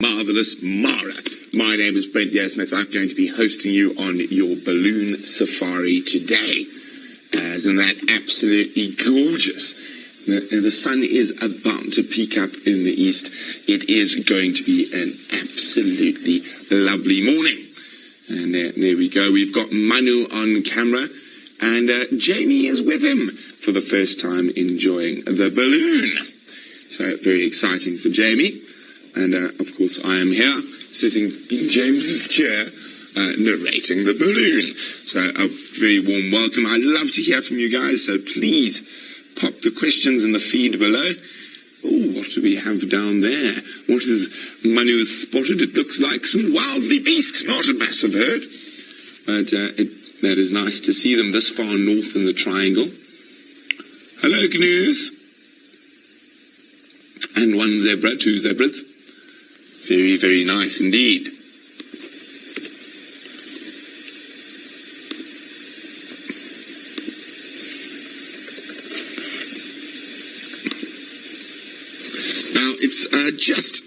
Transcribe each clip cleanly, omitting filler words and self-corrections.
Marvellous Mara. My name is Brent. I'm going to be hosting you on your balloon safari today. Isn't that absolutely gorgeous? The sun is about to peak up in the east. It is going to be an absolutely lovely morning. And there we go. We've got Manu on camera, and Jamie is with him for the first time enjoying the balloon. So very exciting for Jamie. And, of course, I am here, sitting in James's chair, narrating the balloon. So a very warm welcome. I'd love to hear from you guys, so please pop the questions in the feed below. Oh, what do we have down there? What is Manu spotted? It looks like some wildly beasts, not a massive herd. But that is nice to see them this far north in the triangle. Hello, canoes. And one zebra, two zebras. Very, very nice indeed. Now, it's just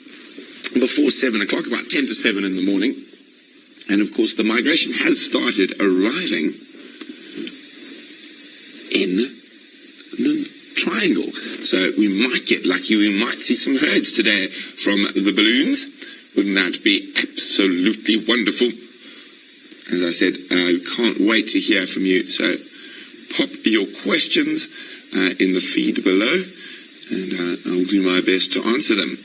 before 7 o'clock, about 10 to 7 in the morning. And, of course, the migration has started arriving in the triangle. So we might get lucky. We might see some herds today from the balloons. Wouldn't that be absolutely wonderful? As I said, I can't wait to hear from you. So pop your questions in the feed below, and I'll do my best to answer them.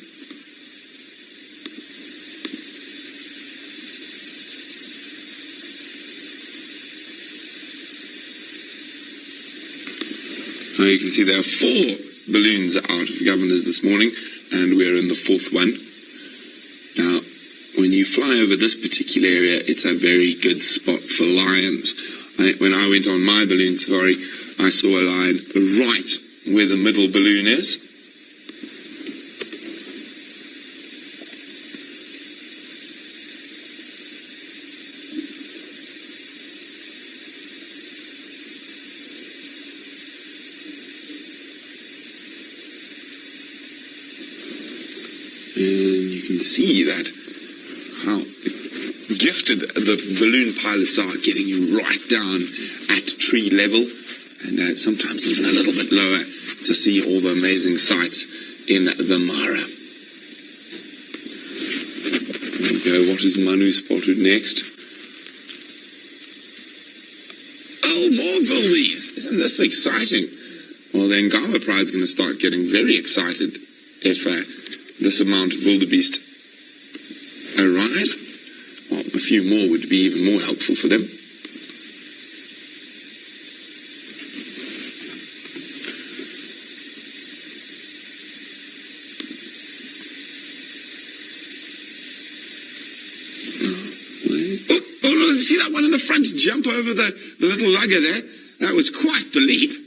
Now you can see there are 4 balloons out of Governors this morning, and we're in the 4th one. Now, when you fly over this particular area, it's a very good spot for lions. When I went on my balloon safari, I saw a lion right where the middle balloon is. And you can see that how gifted the balloon pilots are, getting you right down at tree level, and sometimes even a little bit lower to see all the amazing sights in the Mara. There we go. What is Manu spotted next? Oh, more wildies! Isn't this exciting? Well, the Agama Pride's going to start getting very excited if this amount of wildebeest arrive. Well, a few more would be even more helpful for them. Oh, look, see that one in the front jump over the little lugger there? That was quite the leap.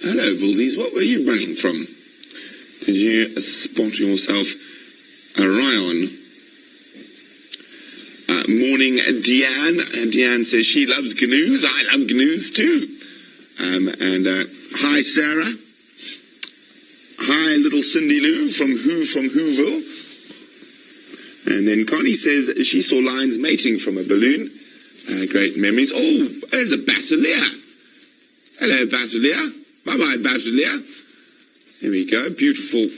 Hello, wildies. What were you running from? Did you spot yourself a rhino? Morning, Deanne. Deanne says she loves canoes. I love canoes too. Hi, Sarah. Hi, little Cindy Lou from Whoville. And then Connie says she saw lions mating from a balloon. Great memories. Oh, there's a basileia. Hello, basileia. Bye-bye, basileia. There we go. Beautiful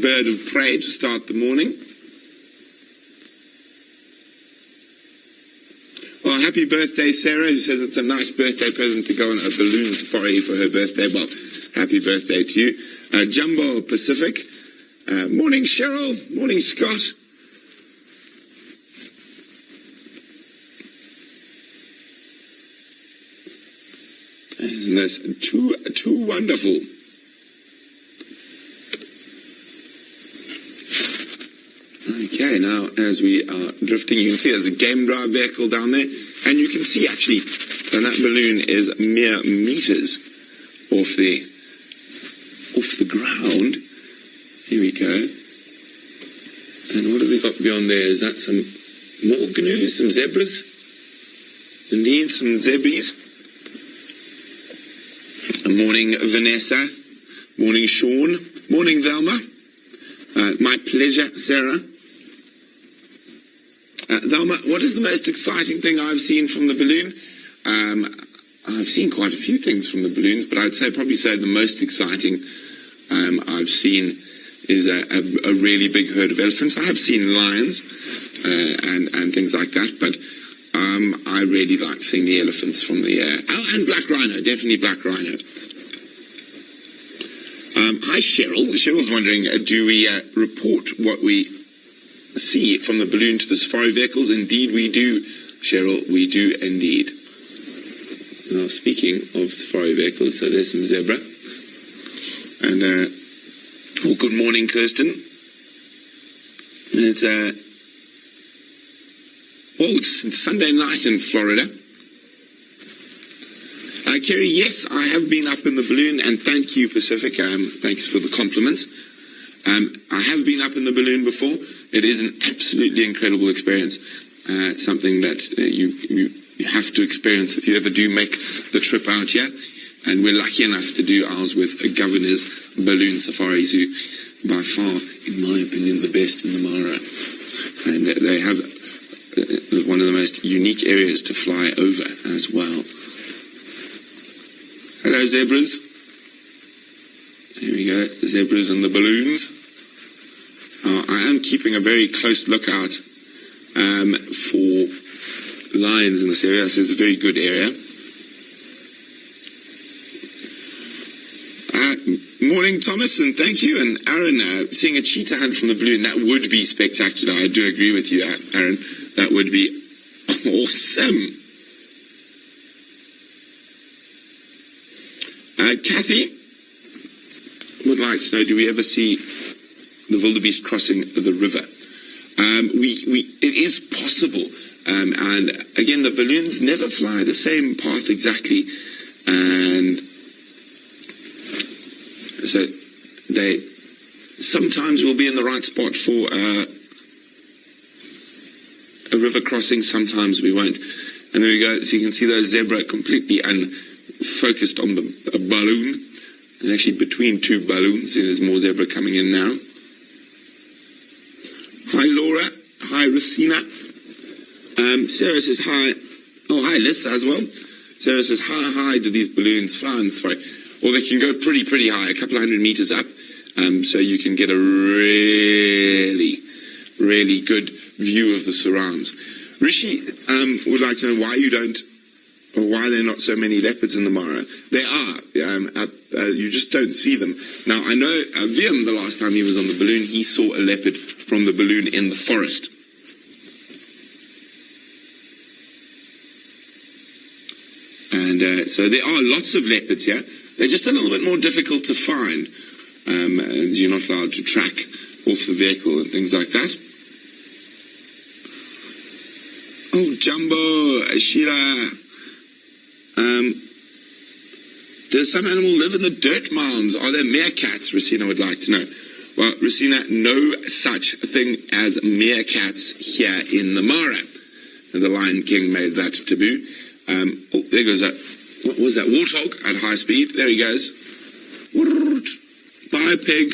bird of prey to start the morning. Well, happy birthday, Sarah, who says it's a nice birthday present to go on a balloon safari for her birthday. Well, happy birthday to you. Jumbo Pacific. Morning, Cheryl. Morning, Scott. Isn't this too wonderful? Okay, now as we are drifting, you can see there's a game drive vehicle down there, and you can see actually that balloon is mere meters off the ground. Here we go. And what have we got beyond there? Is that some more canoes, some zebras? Indeed, some zebras. Morning, Vanessa. Morning, Sean. Morning, Velma. My pleasure, Sarah. Velma, what is the most exciting thing I've seen from the balloon? I've seen quite a few things from the balloons, but I'd probably say the most exciting I've seen is a really big herd of elephants. I have seen lions and things like that, but I really like seeing the elephants from the air. Oh, and black rhino, definitely black rhino. Hi, Cheryl. Cheryl's wondering, do we report what we see from the balloon to the safari vehicles? Indeed we do, Cheryl, we do indeed. Now, speaking of safari vehicles, so there's some zebra. And, well, good morning, Kirsten. It's Sunday night in Florida. Kerry, yes, I have been up in the balloon, and thank you, Pacific. Thanks for the compliments. I have been up in the balloon before. It is an absolutely incredible experience. Something that you have to experience if you ever do make the trip out here. And we're lucky enough to do ours with a Governor's Balloon Safaris, who, by far, in my opinion, the best in the Mara. And they have one of the most unique areas to fly over as well. Hello, zebras. Here we go, zebras and the balloons. I am keeping a very close lookout for lions in this area. So it's a very good area. Morning, Thomas, and thank you. And Aaron, seeing a cheetah hunt from the balloon, that would be spectacular. I do agree with you, Aaron. That would be awesome. Kathy would like to know, do we ever see the wildebeest crossing the river? It is possible. And again, the balloons never fly the same path exactly. And so they sometimes will be in the right spot for a river crossing, sometimes we won't. And there we go. So you can see those zebra completely unfocused on the balloon. And actually between two balloons. See, there's more zebra coming in now. Hi, Laura. Hi, Rosina. Sarah says hi. Oh, hi, Lisa as well. Sarah says, hi, do these balloons fly on the safari? Well, they can go pretty high, a couple of 100 meters up. So you can get a really good view of the surrounds. Rishi would like to know why there are not so many leopards in the Mara. There are. You just don't see them. Now, I know Viam, the last time he was on the balloon, he saw a leopard from the balloon in the forest. And so there are lots of leopards here. They're just a little bit more difficult to find. And you're not allowed to track off the vehicle and things like that. Oh, Jumbo, Sheila. Does some animal live in the dirt mounds? Are there meerkats? Rosina would like to know. Well, Rosina, no such thing as meerkats here in the Mara. And the Lion King made that taboo. Oh, there goes that. What was that? Warthog at high speed. There he goes. Bye, pig.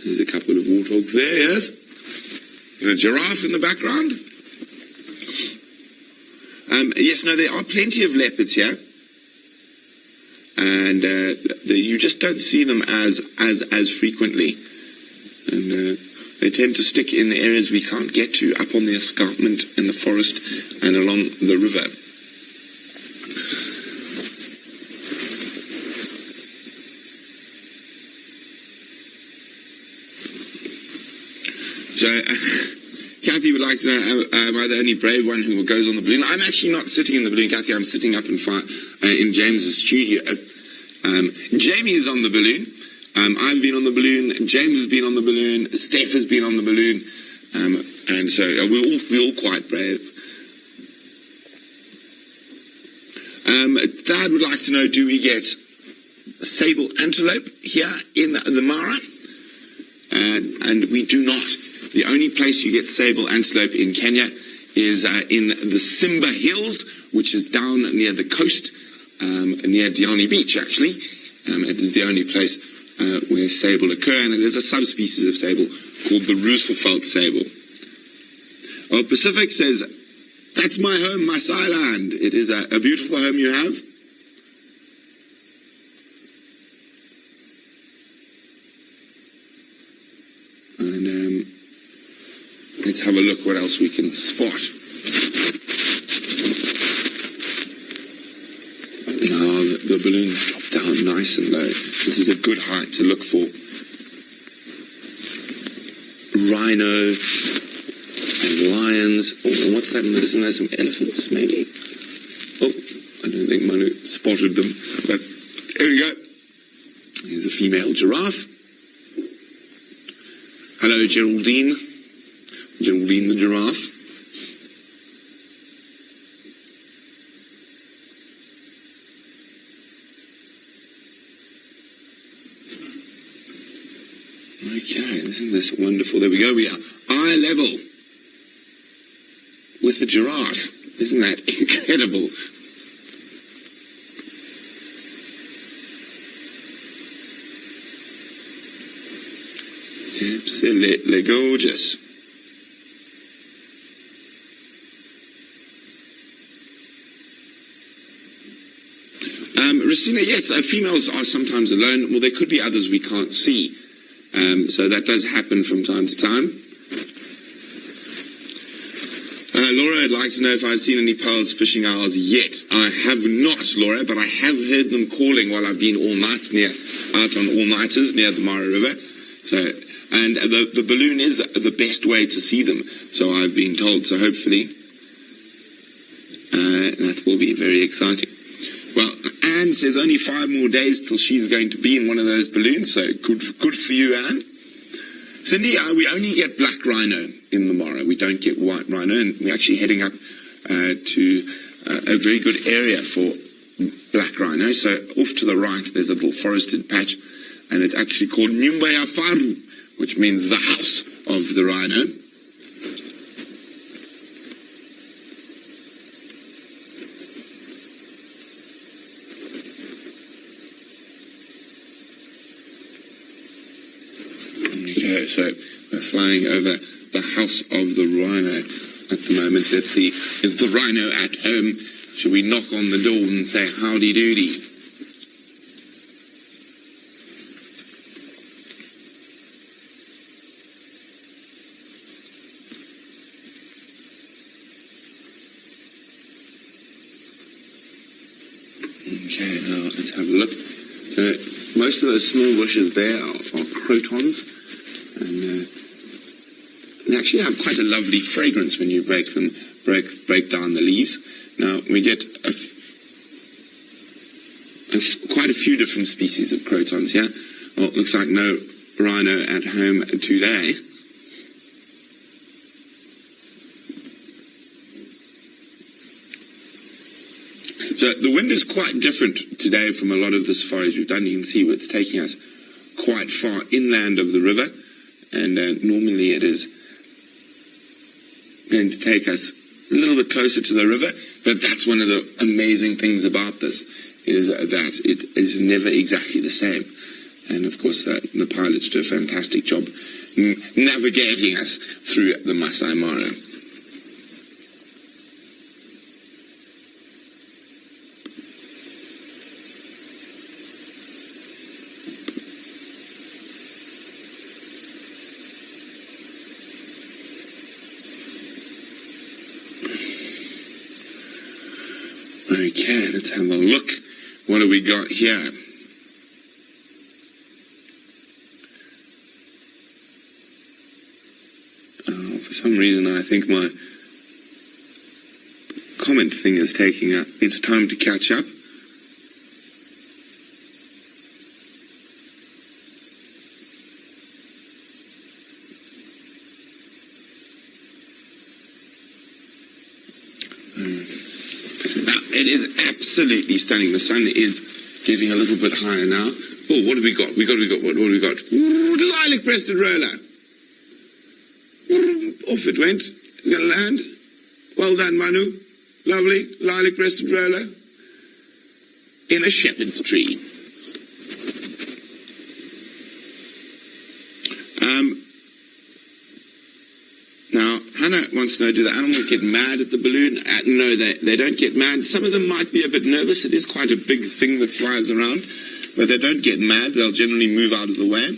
There's a couple of warthogs there, yes. There's a giraffe in the background. Yes, no, there are plenty of leopards here. And you just don't see them as frequently. And they tend to stick in the areas we can't get to, up on the escarpment in the forest and along the river. So, Kathy would like to know, am I the only brave one who goes on the balloon? I'm actually not sitting in the balloon, Kathy. I'm sitting up in James's studio. Jamie is on the balloon. I've been on the balloon. James has been on the balloon. Steph has been on the balloon. And so we're all quite brave. Dad would like to know, do we get sable antelope here in the Mara? And we do not. The only place you get sable antelope in Kenya is in the Simba Hills, which is down near the coast, near Diani Beach, actually. It is the only place where sable occur, and it is a subspecies of sable called the Roosevelt sable. Well, Pacific says, "That's my home, my Island." It is a beautiful home you have. And let's have a look what else we can spot. Now the balloons drop down nice and low. This is a good height to look for. Rhino and lions. Oh, and what's that in the distance? There's some elephants, maybe? Oh, I don't think Manu spotted them. But here we go. Here's a female giraffe. Hello, Geraldine. Geraldine the giraffe. Okay, isn't this wonderful? There we go. We are eye level with the giraffe. Isn't that incredible? Absolutely gorgeous. Rosina, yes, females are sometimes alone. Well, there could be others we can't see. So that does happen from time to time. Laura would like to know if I've seen any pearls fishing owls yet. I have not, Laura, but I have heard them calling while I've been out on all-nighters near the Mara River. So, and the balloon is the best way to see them, so I've been told. So hopefully that will be very exciting. Well, Anne says only 5 more days till she's going to be in one of those balloons, so good for you, Anne. Cindy, we only get black rhino in the Mara. We don't get white rhino, and we're actually heading up to a very good area for black rhino. So off to the right, there's a little forested patch, and it's actually called Nyumba ya Faru, which means the house of the rhino. Okay, so we're flying over the house of the rhino at the moment. Let's see, is the rhino at home? Should we knock on the door and say howdy doody? Okay, now let's have a look. So most of those small bushes there are crotons, and they actually have quite a lovely fragrance when you break break down the leaves. Now we get quite a few different species of crotons here. Well, it looks like no rhino at home today. So the wind is quite different today from a lot of the safaris we've done. You can see it's taking us quite far inland of the river, and normally it is going to take us a little bit closer to the river, but that's one of the amazing things about this, is that it is never exactly the same. And of course the pilots do a fantastic job navigating us through the Masai Mara. Okay, let's have a look. What do we got here? For some reason I think my comment thing is taking up. It's time to catch up. It is absolutely stunning. The sun is getting a little bit higher now. Oh, what have we got? What do we got? Ooh, lilac-breasted roller. Off it went. It's going to land. Well done, Manu. lovely lilac-breasted roller in a shepherd's tree. Now, Hannah wants to know, do the animals get mad at the balloon? No, they don't get mad. Some of them might be a bit nervous. It is quite a big thing that flies around. But they don't get mad. They'll generally move out of the way.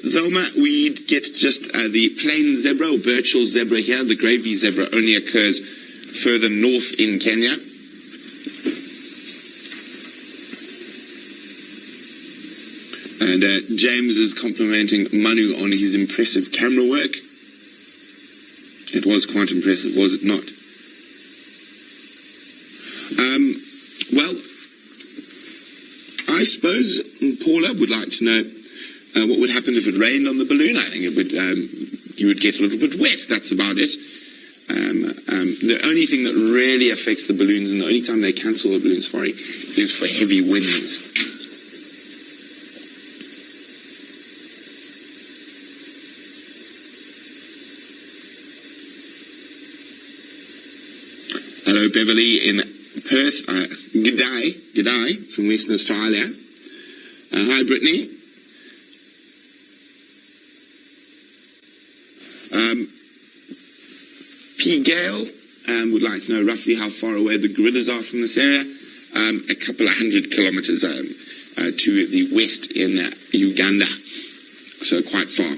Thelma, we get just the plain zebra or Birchall zebra here. The gravy zebra only occurs further north in Kenya. And James is complimenting Manu on his impressive camera work. It was quite impressive, was it not? Well, I suppose Paula would like to know what would happen if it rained on the balloon. I think it would. You would get a little bit wet. That's about it. The only thing that really affects the balloons, and the only time they cancel the balloon safari, is for heavy winds. Hello, Beverly in Perth. G'day from Western Australia. Hi, Brittany. P. Gale would like to know roughly how far away the gorillas are from this area. A couple of 100 kilometers to the west in Uganda. So quite far.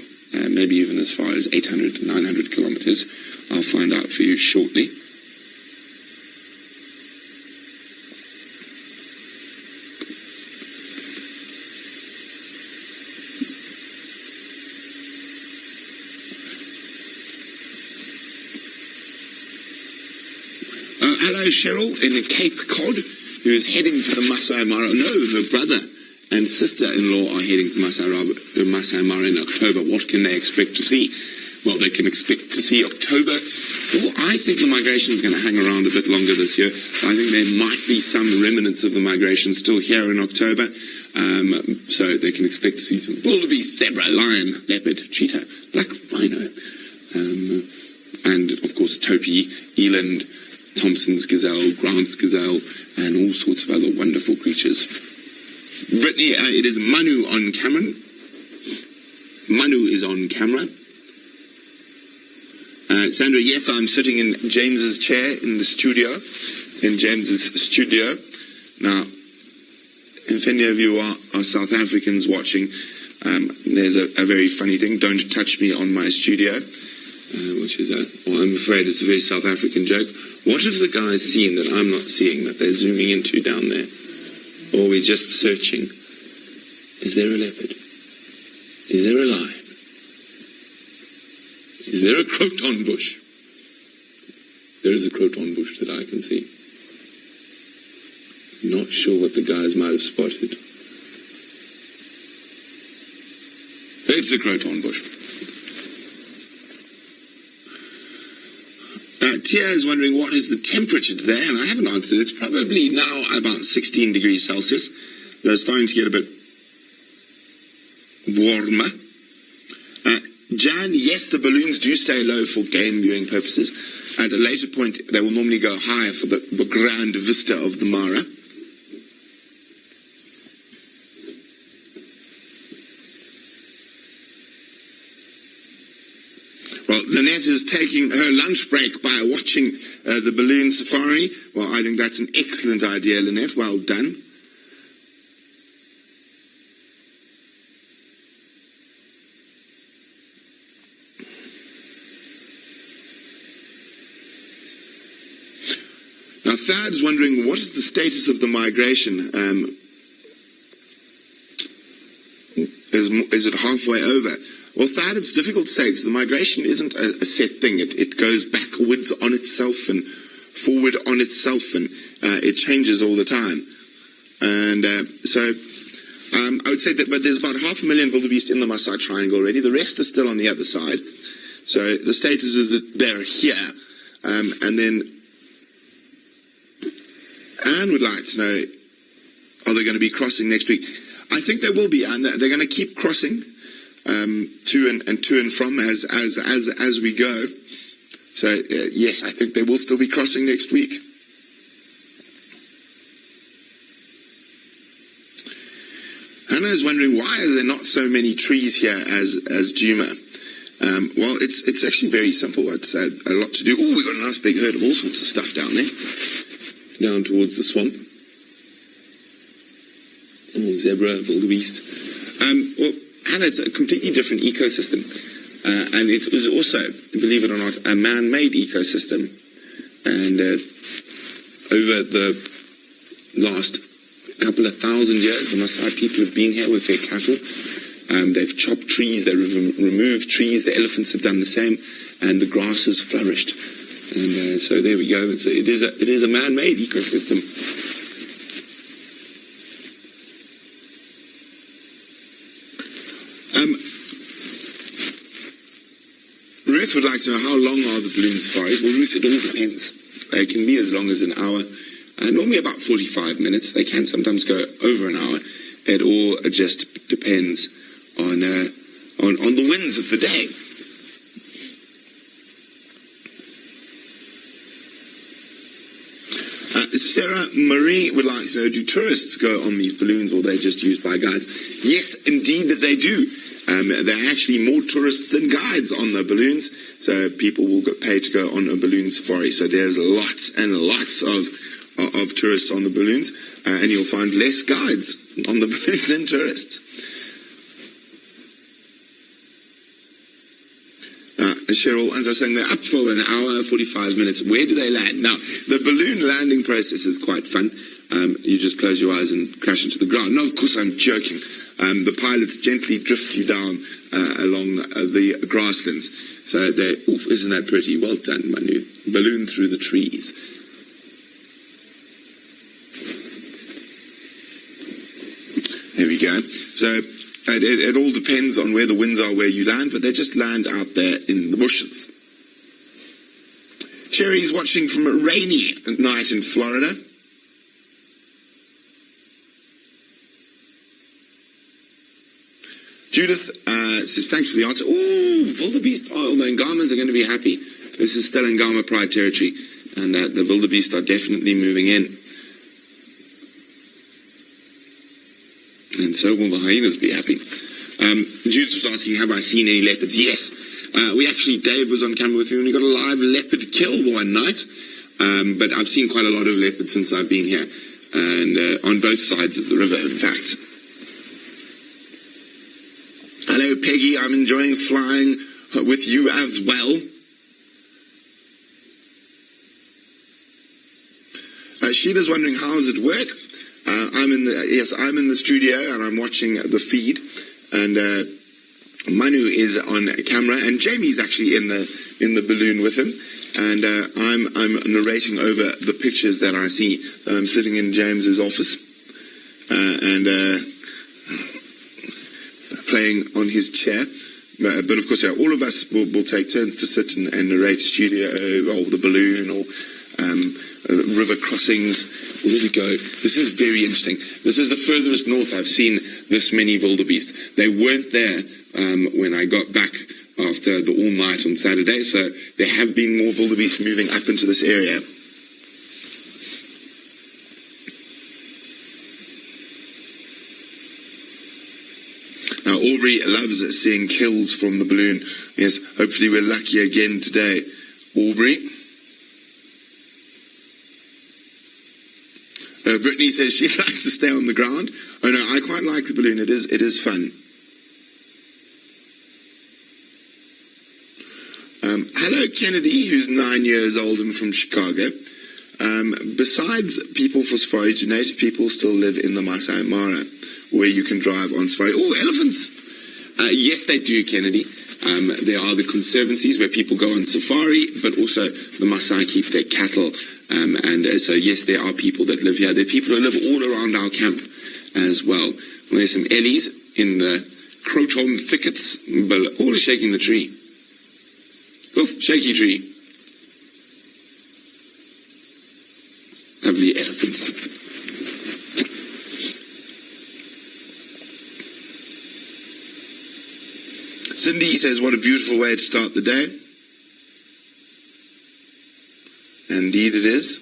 Maybe even as far as 800 to 900 kilometers. I'll find out for you shortly. Hello, Cheryl in Cape Cod, who is heading to the Masai Mara. No, her brother and sister-in-law are heading to Masai Mara in October. What can they expect to see? Well, they can expect to see October. Well, I think the migration is going to hang around a bit longer this year. I think there might be some remnants of the migration still here in October. So they can expect to see some wildebeest, zebra, lion, leopard, cheetah, black rhino, and of course topi, eland, Thompson's gazelle, Grant's gazelle, and all sorts of other wonderful creatures. Brittany, it is Manu on camera. Manu is on camera. Sandra, yes, I'm sitting in James's chair in the studio, Now, if any of you are South Africans watching, there's a very funny thing. Don't touch me on my studio. Which is well, I'm afraid it's a very South African joke. What have the guys seen that I'm not seeing, that they're zooming into down there? Or are we just searching? Is there a leopard? Is there a lion? Is there a croton bush? There is a croton bush that I can see. Not sure what the guys might have spotted. It's a croton bush. Tia is wondering what is the temperature today, and I haven't answered. It's probably now about 16 degrees Celsius. They're starting to get a bit warmer. Jan, yes, the balloons do stay low for game viewing purposes. At a later point, they will normally go higher for the grand vista of the Mara. Well, Lynette is taking her lunch break by watching the balloon safari. Well, I think that's an excellent idea, Lynette. Well done. Now, Thad's wondering, what is the status of the migration? Is it halfway over? Well, Thad, it's difficult to say, because the migration isn't a set thing. It goes backwards on itself and forward on itself, and it changes all the time. And so I would say that, but there's about 500,000 wildebeest in the Maasai Triangle already. The rest are still on the other side. So the status is that they're here. And then Anne would like to know, are they going to be crossing next week? I think they will be, Anne. They're going to keep crossing to and from as we go. So, yes, I think they will still be crossing next week. Hannah is wondering, why are there not so many trees here as Juma? Well, it's actually very simple. It's a lot to do. Oh, we've got a nice big herd of all sorts of stuff down there, down towards the swamp. Oh, zebra, wildebeest. Well, Hannah, it's a completely different ecosystem. And it was also, believe it or not, a man-made ecosystem. And over the last couple of thousand years, the Maasai people have been here with their cattle. They've chopped trees, they've removed trees, the elephants have done the same, and the grass has flourished. And so there we go. It is a man-made ecosystem. Ruth would like to know, how long are the balloon safaris? Well, Ruth, it all depends. They can be as long as an hour. Normally about 45 minutes. They can sometimes go over an hour. It all just depends on the winds of the day. Sarah Marie would like to know, do tourists go on these balloons, or are they just used by guides? Yes, indeed that they do. There are actually more tourists than guides on the balloons, so people will get paid to go on a balloon safari. So there's lots and lots of tourists on the balloons, and you'll find less guides on the balloons than tourists. Cheryl, as I was saying, they're up for an hour, 45 minutes. Where do they land? Now, the balloon landing process is quite fun. You just close your eyes and crash into the ground. No, of course, I'm joking. The pilots gently drift you down along the grasslands. So isn't that pretty? Well done, Manu. Balloon through the trees. There we go. So it all depends on where the winds are, where you land, but they just land out there in the bushes. Sherry's watching from a rainy night in Florida. Judith says, thanks for the answer. Ooh, wildebeest. Oh, the Agamas are going to be happy. This is still Agama Pride territory, and the wildebeest are definitely moving in. And so will the hyenas be happy. Judith was asking, have I seen any leopards? Yes. Dave was on camera with me, and we got a live leopard kill one night. But I've seen quite a lot of leopards since I've been here, and on both sides of the river, in fact. Hello, Peggy. I'm enjoying flying with you as well. Sheila's wondering, how does it work? I'm in the studio and I'm watching the feed, and Manu is on camera, and Jamie's actually in the balloon with him, and I'm narrating over the pictures that I see. I'm sitting in James's office and playing on his chair. But of course, yeah, all of us will take turns to sit and narrate studio, or the balloon, or river crossings. Well, there we go. This is very interesting. This is the furthest north I've seen this many wildebeest. They weren't there when I got back after the all-night on Saturday, so there have been more wildebeest moving up into this area. Now, Aubrey loves seeing kills from the balloon. Yes, hopefully we're lucky again today. Aubrey. Brittany says she'd like to stay on the ground. Oh no, I quite like the balloon. It is fun. Hello, Kennedy, who's 9 years old and from Chicago. Besides people for safari, do native people still live in the Masai Mara, where you can drive on safari? Oh, elephants! Yes, they do, Kennedy. There are the conservancies where people go on safari, but also the Maasai keep their cattle. So yes, there are people that live here. There are people who live all around our camp as well. There's some ellies in the croton thickets, but all shaking the tree. Oh, shaky tree. Lovely elephants. Cindy says, what a beautiful way to start the day. Indeed it is.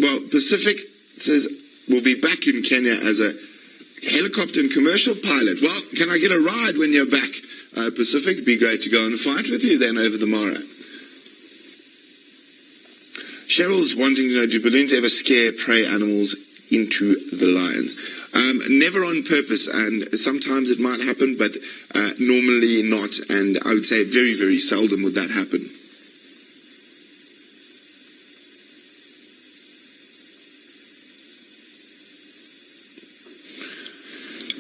Well, Pacific says we'll be back in Kenya as a helicopter and commercial pilot. Well, can I get a ride when you're back, Pacific? It'd be great to go on a flight with you then over the Mara. Cheryl's wanting to know, do balloons ever scare prey animals into the lions? Never on purpose, and sometimes it might happen, but normally not, and I would say very, very seldom would that happen.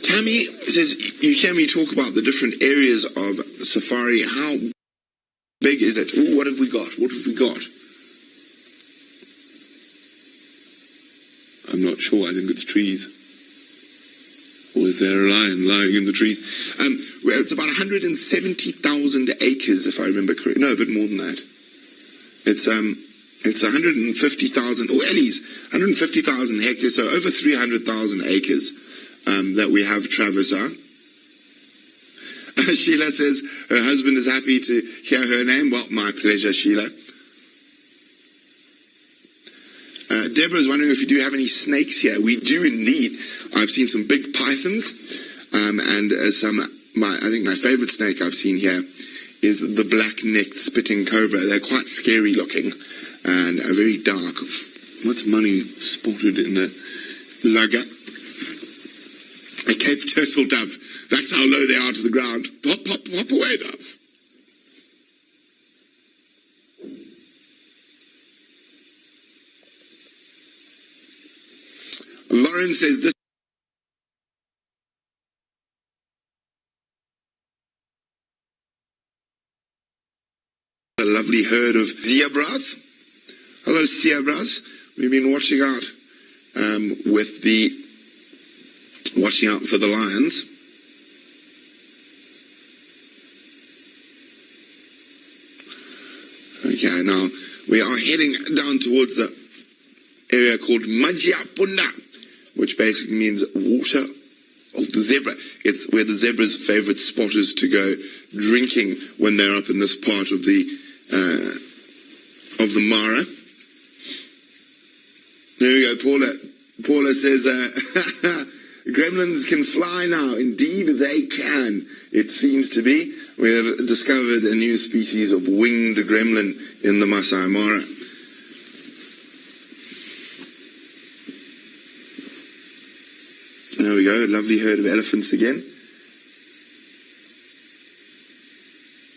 Tammy says, you hear me talk about the different areas of safari. How big is it? Ooh, what have we got? What have we got? I'm not sure. I think it's trees. Or is there a lion lying in the trees? Well, it's about 170,000 acres, if I remember correctly. No, a bit more than that. It's 150,000, or at least 150,000 hectares, so over 300,000 acres. That we have Traversa. Sheila says her husband is happy to hear her name. Well, my pleasure, Sheila. Deborah is wondering if you do have any snakes here. We do indeed. I've seen some big pythons, and I think my favorite snake I've seen here is the black-necked spitting cobra. They're quite scary looking and very dark. What's money spotted in the lugger? A Cape turtle dove. That's how low they are to the ground. Pop, pop, pop away, dove. Lauren says this a lovely herd of zebras. Hello, zebras. We've been watching out watching out for the lions. Okay, now we are heading down towards the area called Majapunda, which basically means water of the zebra. It's where the zebra's favorite spot is to go drinking when they're up in this part of the Mara. There we go, Paula. Paula says, gremlins can fly now. Indeed, they can. It seems to be. We have discovered a new species of winged gremlin in the Masai Mara. There we go, a lovely herd of elephants again.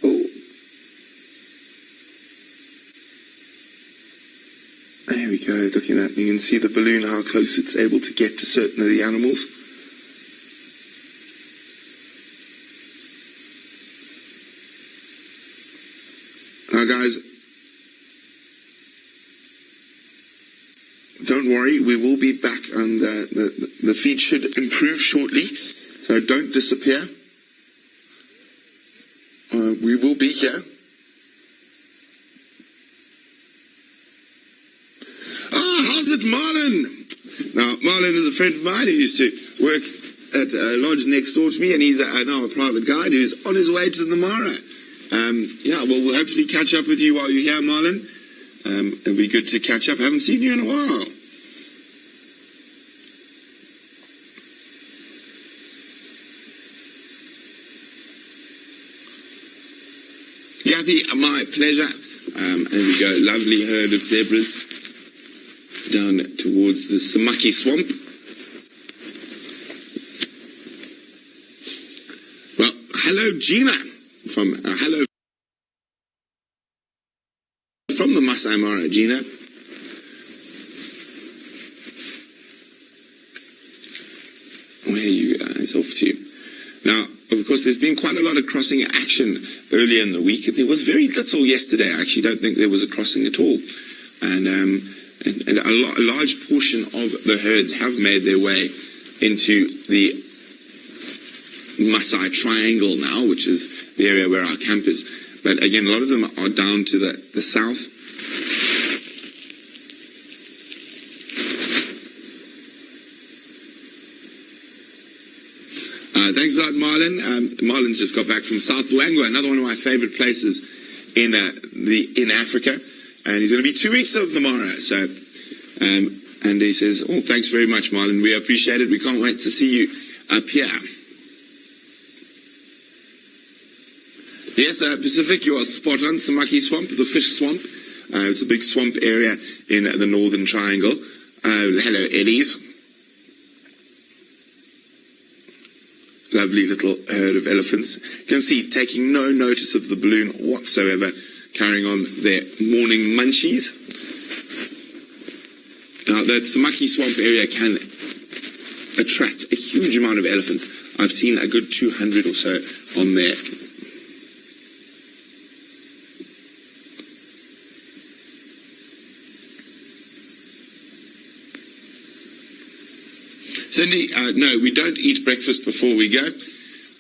Oh. There we go, looking at, you can see the balloon, how close it's able to get to certain of the animals. Now guys, don't worry, we will be back, and the feed should improve shortly, so don't disappear. We will be here. Ah, how's it, Marlon? Now, Marlon is a friend of mine who used to work at a lodge next door to me, and he's now a private guide who's on his way to the Mara. Yeah, well, we'll hopefully catch up with you while you're here, Marlon. It'll be good to catch up. Haven't seen you in a while. Kathy, my pleasure. There we go, lovely herd of zebras down towards the Samaki Swamp. Well, hello, Gina, hello from the Masai Mara, Gina. Where are you guys off to? Now, of course, there's been quite a lot of crossing action earlier in the week. There was very little yesterday. I actually don't think there was a crossing at all. And a large portion of the herds have made their way into the Maasai Triangle now, which is the area where our camp is. But again, a lot of them are down to the south. Thanks Thanks a lot, Marlon. Marlon's just got back from South Luangwa, another one of my favourite places in Africa, and he's going to be 2 weeks tomorrow. So, and he says, "Oh, thanks very much, Marlon. We appreciate it. We can't wait to see you up here." Yes, Pacific, you are spot on. Samaki Swamp, the fish swamp. It's a big swamp area in the Northern Triangle. Hello, Eddies. Lovely little herd of elephants. You can see taking no notice of the balloon whatsoever, carrying on their morning munchies. Now, the Samaki Swamp area can attract a huge amount of elephants. I've seen a good 200 or so on there. Cindy, no, we don't eat breakfast before we go.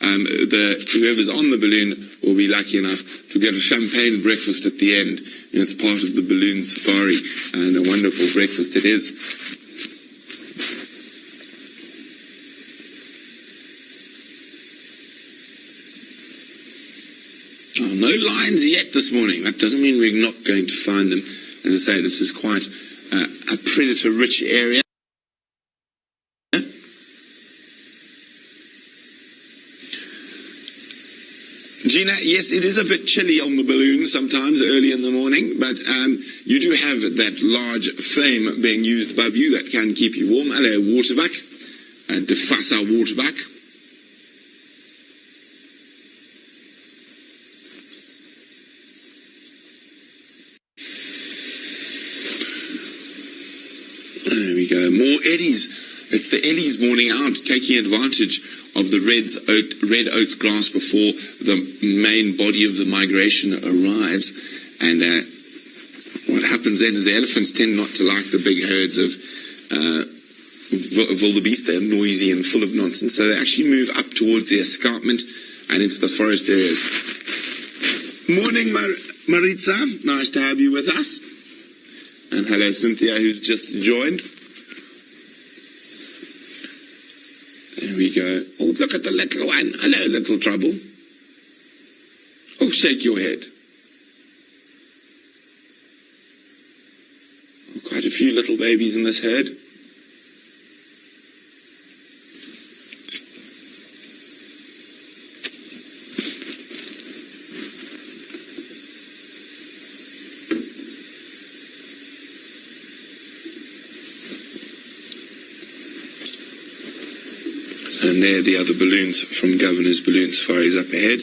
Whoever's on the balloon will be lucky enough to get a champagne breakfast at the end. And it's part of the balloon safari, and a wonderful breakfast it is. Oh, no lions yet this morning. That doesn't mean we're not going to find them. As I say, this is quite a predator-rich area. Gina, yes, it is a bit chilly on the balloon sometimes early in the morning, but you do have that large flame being used above you that can keep you warm. Hello, waterbuck, Defassa waterbuck. There we go, more eddies. It's the Eddies morning out, taking advantage of the red oats grass before the main body of the migration arrives. And what happens then is the elephants tend not to like the big herds of wildebeest. They're noisy and full of nonsense, so they actually move up towards the escarpment and into the forest areas. Morning, Maritza. Nice to have you with us. And hello, Cynthia, who's just joined. There we go. Oh, look at the little one. Hello, little trouble. Oh, shake your head. Oh, quite a few little babies in this herd. And there are the other balloons from Governor's Balloon Safaris up ahead.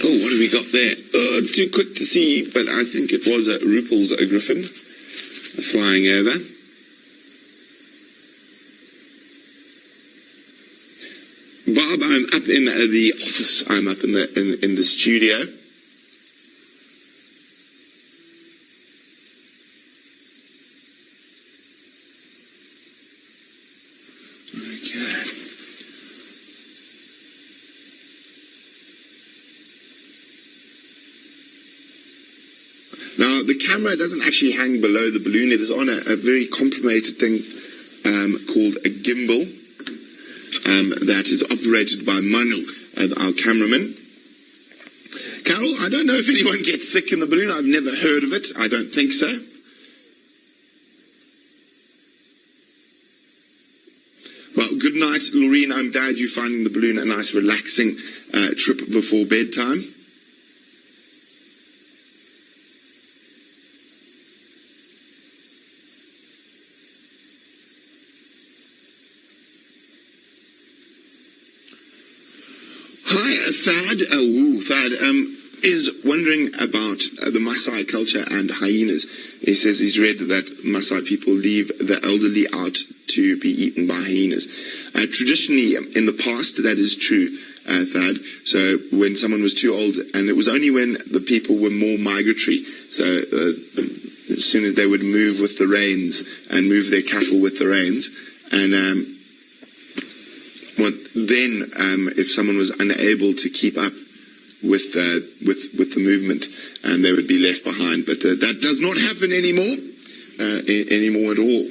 Oh, what have we got there? Oh, too quick to see, but I think it was a Rupel's griffin flying over. Bob, I'm up in the office. I'm up in the studio. Now, the camera doesn't actually hang below the balloon. It is on a very complicated thing called a gimbal that is operated by Manu, our cameraman. Carol, I don't know if anyone gets sick in the balloon. I've never heard of it. I don't think so. Well, good night, Laureen. I'm glad you're finding the balloon a nice, relaxing trip before bedtime. Thad is wondering about the Maasai culture and hyenas. He says he's read that Maasai people leave the elderly out to be eaten by hyenas. Traditionally, in the past, that is true, Thad. So when someone was too old, and it was only when the people were more migratory, so as soon as they would move with the reins and move their cattle with the reins, and then if someone was unable to keep up with the movement, and they would be left behind. But that does not happen anymore at all.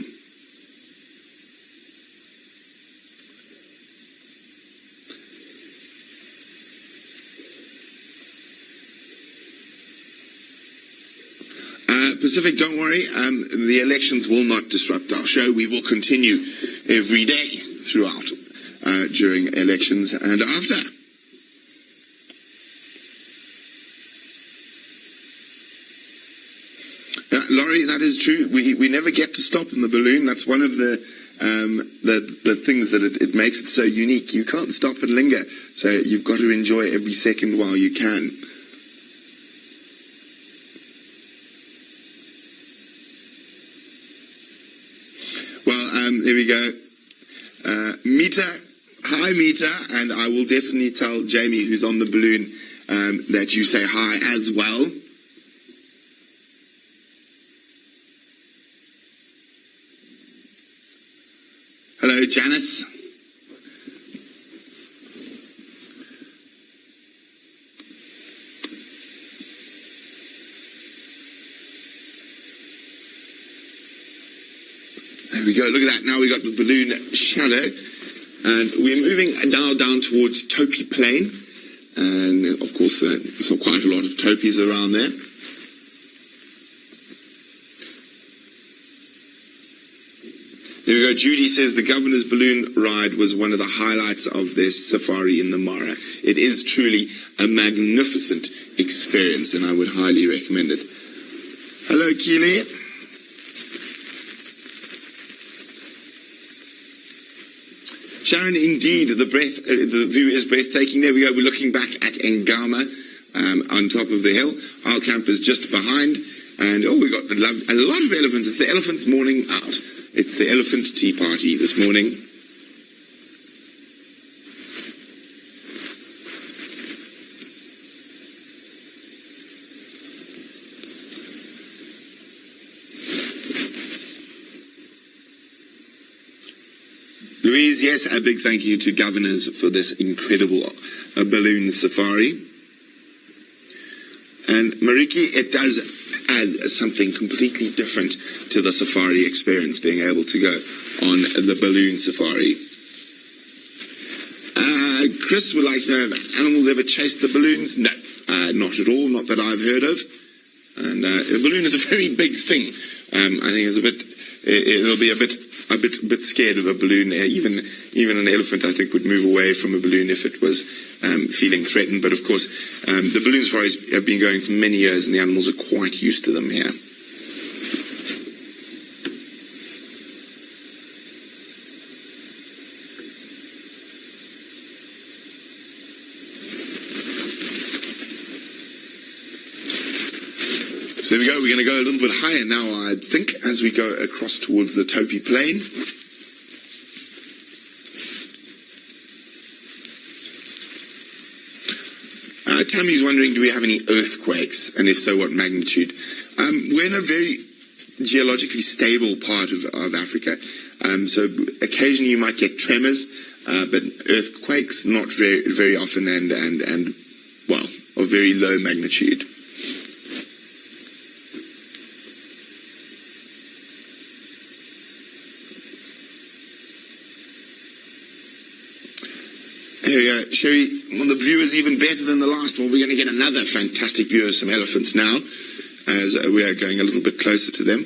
Pacific, don't worry, the elections will not disrupt our show. We will continue every day throughout, during elections and after. Laurie, that is true. We never get to stop in the balloon. That's one of the things that it makes it so unique. You can't stop and linger, so you've got to enjoy every second while you can. There we go. Mita, hi Mita, and I will definitely tell Jamie, who's on the balloon, that you say hi as well. Hello, Janice. There we go, look at that. Now we got the balloon shadow. And we're moving now down towards Topi Plain. And of course, there's quite a lot of topies around there. There we go. Judy says the governor's balloon ride was one of the highlights of this safari in the Mara. It is truly a magnificent experience, and I would highly recommend it. Hello, Keely. Sharon, indeed, the view is breathtaking. There we go. We're looking back at Agama on top of the hill. Our camp is just behind. And, oh, we got a lot of elephants. It's the elephants' morning out. It's the elephant tea party this morning. Louise, yes, a big thank you to governors for this incredible balloon safari. And Mariki, it does add something completely different to the safari experience, being able to go on the balloon safari. Chris would like to know if animals ever chased the balloons. No, not at all, not that I've heard of. And a balloon is a very big thing. I think it's it'll be a bit scared of a balloon. Even an elephant, I think, would move away from a balloon if it was feeling threatened. But of course, the balloon safaris have been going for many years, and the animals are quite used to them here. So there we go, we're going to go a little bit higher now, I think, as we go across towards the Topi Plain. Tammy's wondering, do we have any earthquakes, and if so, what magnitude? We're in a very geologically stable part of Africa, so occasionally you might get tremors, but earthquakes not very often, and well, of very low magnitude. Here we go, Sherry. Well, the view is even better than the last one. We're going to get another fantastic view of some elephants now, as we are going a little bit closer to them.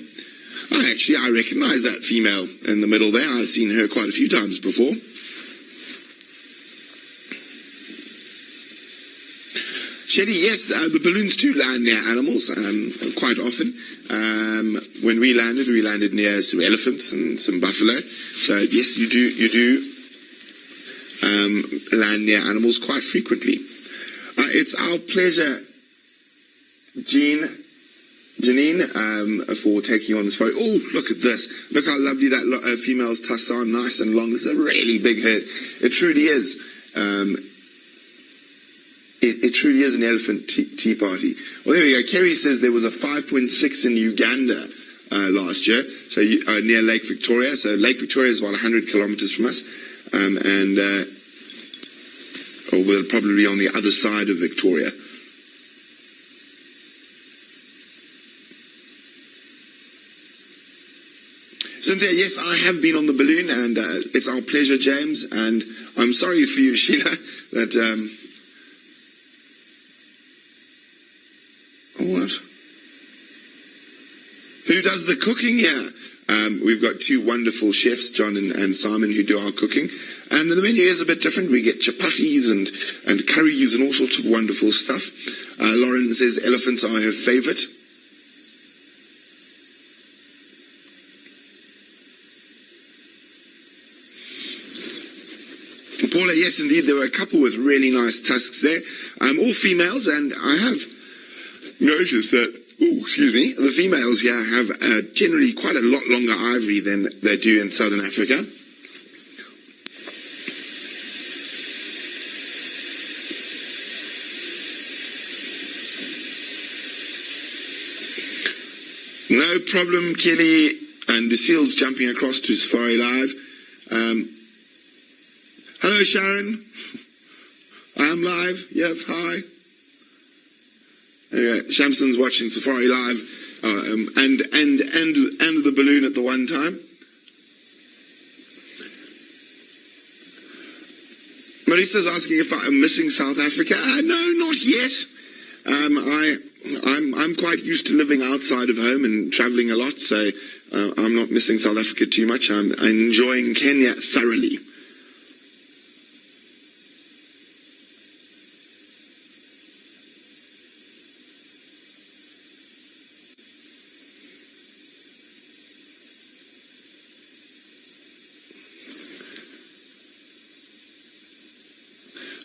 Actually, I recognise that female in the middle there. I've seen her quite a few times before. Shelly, yes, the balloons do land near animals quite often. When we landed near some elephants and some buffalo. So yes, you do land near animals quite frequently. It's our pleasure, Janine, for taking on this photo. Oh, look at this. Look how lovely that female's tusks are, nice and long. This is a really big head. It truly is. It truly is an elephant tea party. Well, there we go. Kerry says there was a 5.6 in Uganda last year, so near Lake Victoria. So Lake Victoria is about 100 kilometers from us. Or will it probably be on the other side of Victoria? Cynthia, yes, I have been on the balloon, and it's our pleasure, James. And I'm sorry for you, Sheila, that... what? Who does the cooking? Yeah. We've got two wonderful chefs, John and Simon, who do our cooking. And the menu is a bit different. We get chapatis and curries and all sorts of wonderful stuff. Lauren says elephants are her favourite. Paula, yes, indeed, there were a couple with really nice tusks there. All females, and I have noticed that, the females here have generally quite a lot longer ivory than they do in southern Africa. No problem, Kelly. And Lucille's jumping across to Safari Live. Hello, Sharon. I'm live. Yes, hi. Okay, Shamson's watching Safari Live, and the balloon at the one time. Marissa's asking if I'm missing South Africa. No, not yet. I'm quite used to living outside of home and traveling a lot, so I'm not missing South Africa too much. I'm enjoying Kenya thoroughly.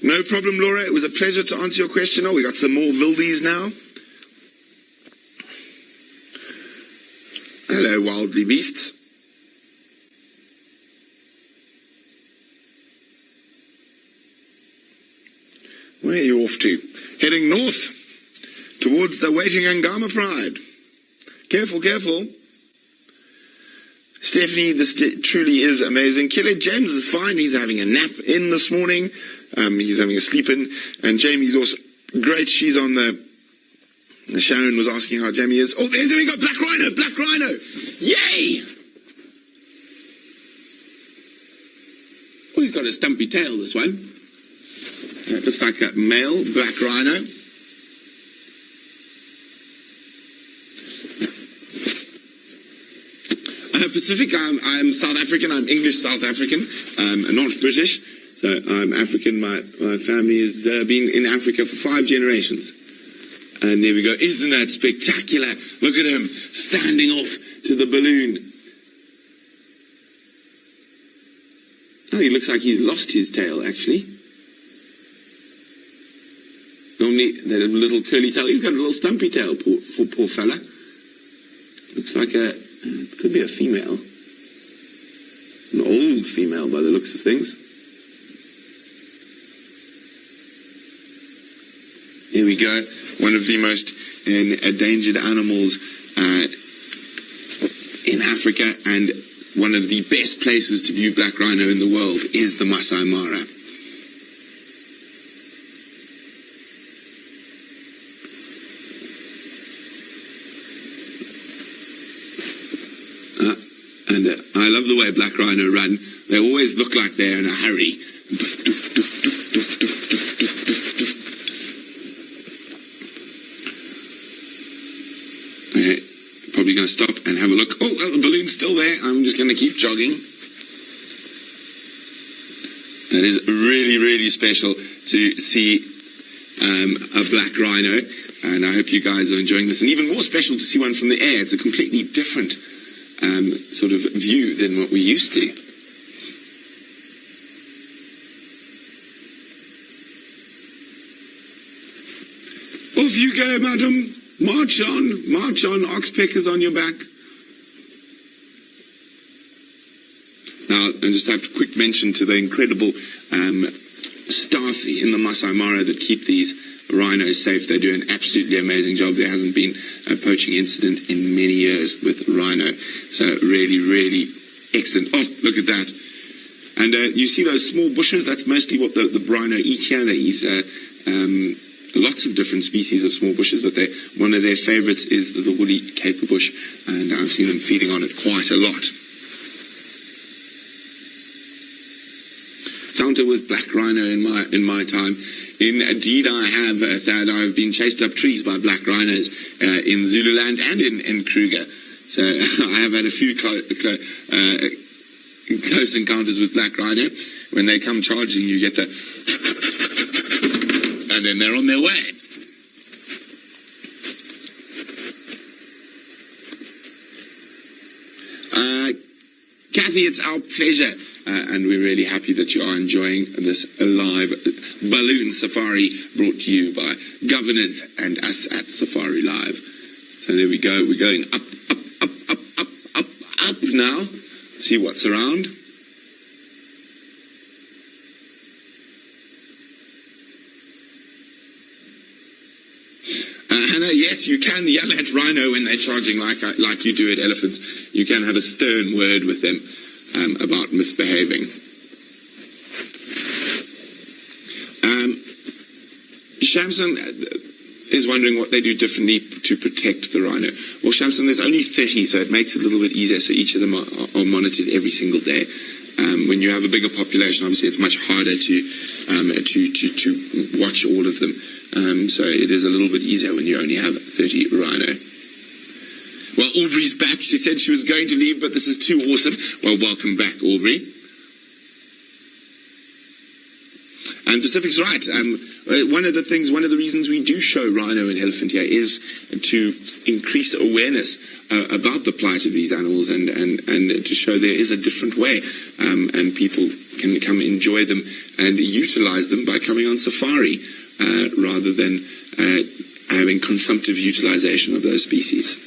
No problem, Laura. It was a pleasure to answer your question. Oh, we got some more wildies now. Hello, wildly beasts. Where are you off to? Heading north towards the waiting Agama Pride. Careful, careful. Stephanie, this truly is amazing. Killer James is fine. He's having a nap in this morning. He's having a sleep in. And Jamie's also great. She's on the... Sharon was asking how Jamie is. Oh, there we go. Black Rhino. Black Rhino. Yay! Oh, he's got a stumpy tail, this one. It looks like a male Black Rhino. Pacific, I'm South African. I'm English South African. I'm not British. So I'm African. My family has been in Africa for 5 generations. And there we go. Isn't that spectacular? Look at him standing off to the balloon. Oh, he looks like he's lost his tail, actually. Normally, that little curly tail. He's got a little stumpy tail, poor fella. Looks like could be a female. An old female by the looks of things. Here we go. One of the most endangered animals in Africa, and one of the best places to view black rhino in the world is the Masai Mara. And I love the way black rhino run. They always look like they're in a hurry. Doof, doof, doof, doof, doof, doof, doof, doof, doof, doof. Okay, probably going to stop and have a look. Oh, the balloon's still there. I'm just going to keep jogging. That is really, really special to see a black rhino. And I hope you guys are enjoying this. And even more special to see one from the air. It's a completely different sort of view than what we used to. Off you go, madam. March on, oxpeckers on your back. Now, I just have to quick mention to the incredible staff in the Masai Mara that keep these rhinos safe. They do an absolutely amazing job. There hasn't been a poaching incident in many years with rhino. So really, really excellent. Oh, look at that. And you see those small bushes, that's mostly what the rhino eat here. They eat lots of different species of small bushes, but one of their favorites is the woolly caper bush, and I've seen them feeding on it quite a lot. Encounter with black rhino in my time. Indeed, I have, Thad. I've been chased up trees by black rhinos in Zululand and in Kruger. So I have had a few close encounters with black rhino. When they come charging, you get the and then they're on their way. Kathy, it's our pleasure, and we're really happy that you are enjoying this live balloon safari brought to you by Governors and us at Safari Live. So there we go. We're going up, up, up, up, up, up, up now. See what's around. Hannah, yes, you can yell at rhino when they're charging like you do at elephants. You can have a stern word with them about misbehaving. Shamson is wondering what they do differently to protect the rhino. Well, Shamson, there's only 30, so it makes it a little bit easier. So each of them are monitored every single day. When you have a bigger population, obviously it's much harder to watch all of them. So it is a little bit easier when you only have 30 rhino. Well, Aubrey's back. She said she was going to leave, but this is too awesome. Well, welcome back, Aubrey. And Pacific's right. One of the reasons we do show rhino and elephant here is to increase awareness about the plight of these animals and to show there is a different way, and people can come enjoy them and utilize them by coming on safari rather than having consumptive utilization of those species.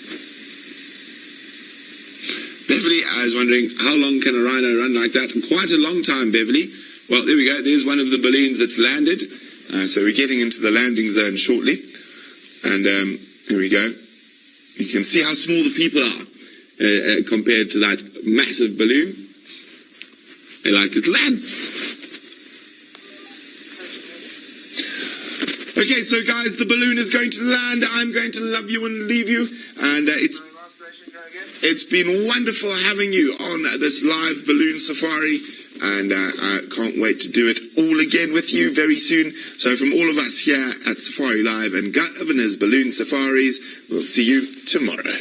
Beverly, I was wondering, how long can a rhino run like that? Quite a long time, Beverly. Well, there we go. There's one of the balloons that's landed. So we're getting into the landing zone shortly. And here we go. You can see how small the people are compared to that massive balloon. They're like little ants. Okay, so guys, the balloon is going to land. I'm going to love you and leave you. And it's been wonderful having you on this live balloon safari. And I can't wait to do it all again with you very soon. So from all of us here at Safari Live and Governors Balloon Safaris, we'll see you tomorrow.